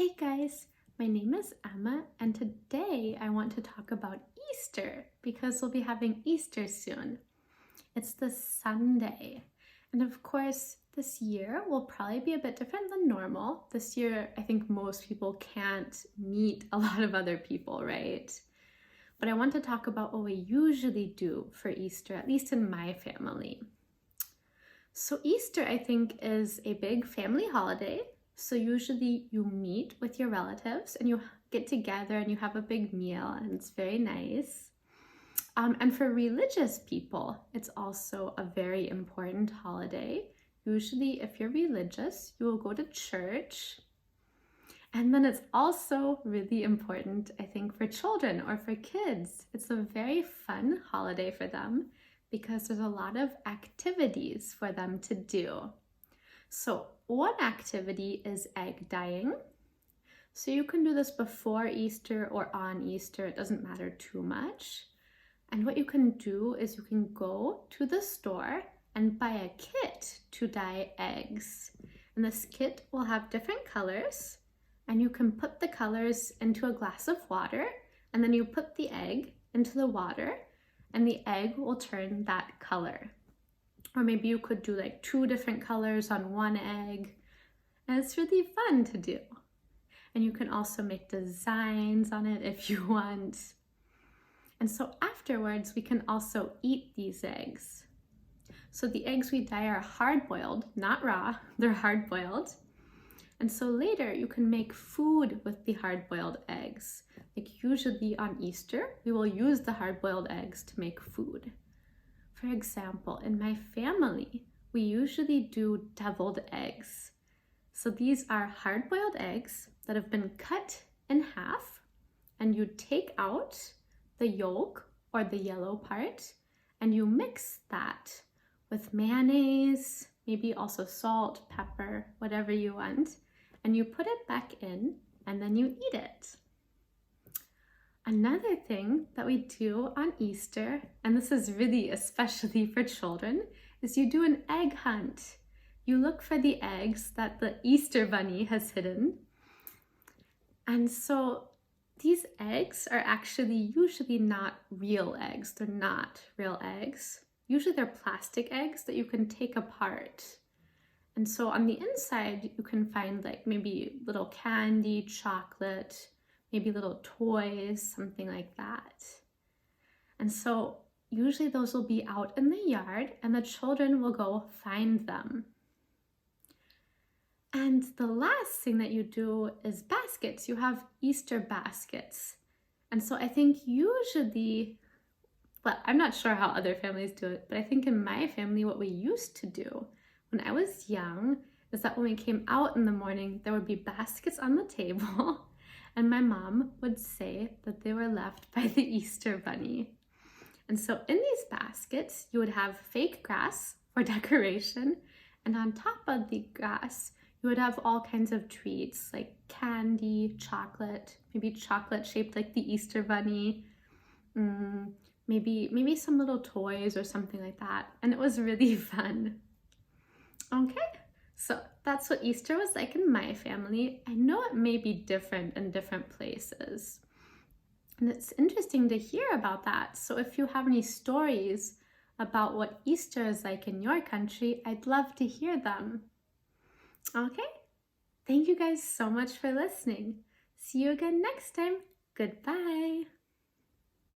Hey guys, my name is Emma and today I want to talk about Easter because we'll be having Easter soon. It's the Sunday, and of course this year will probably be a bit different than normal. This year I think most people can't meet a lot of other people, right? But I want to talk about what we usually do for Easter, at least in my family. So Easter, I think, is a big family holiday. So usually you meet with your relatives and you get together and you have a big meal and it's very nice. And for religious people, it's also a very important holiday. Usually if you're religious, you will go to church. And then it's also really important, I think, for children or for kids. It's a very fun holiday for them because there's a lot of activities for them to do. So one activity is egg dyeing. So you can do this before Easter or on Easter, it doesn't matter too much. And what you can do is you can go to the store and buy a kit to dye eggs. And this kit will have different colors, and you can put the colors into a glass of water, and then you put the egg into the water, and the egg will turn that color. Or maybe you could do like 2 different colors on one egg. And it's really fun to do. And you can also make designs on it if you want. And so afterwards, we can also eat these eggs. So the eggs we dye are hard-boiled, not raw, they're hard-boiled. And so later you can make food with the hard-boiled eggs. Like usually on Easter, we will use the hard-boiled eggs to make food. For example, in my family, we usually do deviled eggs. So these are hard-boiled eggs that have been cut in half, and you take out the yolk or the yellow part, and you mix that with mayonnaise, maybe also salt, pepper, whatever you want, and you put it back in, and then you eat it. Another thing that we do on Easter, and this is really especially for children, is you do an egg hunt. You look for the eggs that the Easter bunny has hidden. And so these eggs are actually usually not real eggs. They're not real eggs. Usually they're plastic eggs that you can take apart. And so on the inside, you can find like maybe little candy, chocolate, maybe little toys, something like that. And so usually those will be out in the yard and the children will go find them. And the last thing that you do is baskets. You have Easter baskets. And so I think usually, well, I'm not sure how other families do it, but I think in my family what we used to do when I was young is that when we came out in the morning, there would be baskets on the table. And my mom would say that they were left by the Easter bunny. And so in these baskets, you would have fake grass for decoration. And on top of the grass, you would have all kinds of treats like candy, chocolate, maybe chocolate shaped like the Easter bunny, maybe some little toys or something like that. And it was really fun. Okay. So that's what Easter was like in my family. I know it may be different in different places. And it's interesting to hear about that. So if you have any stories about what Easter is like in your country, I'd love to hear them. Okay? Thank you guys so much for listening. See you again next time. Goodbye.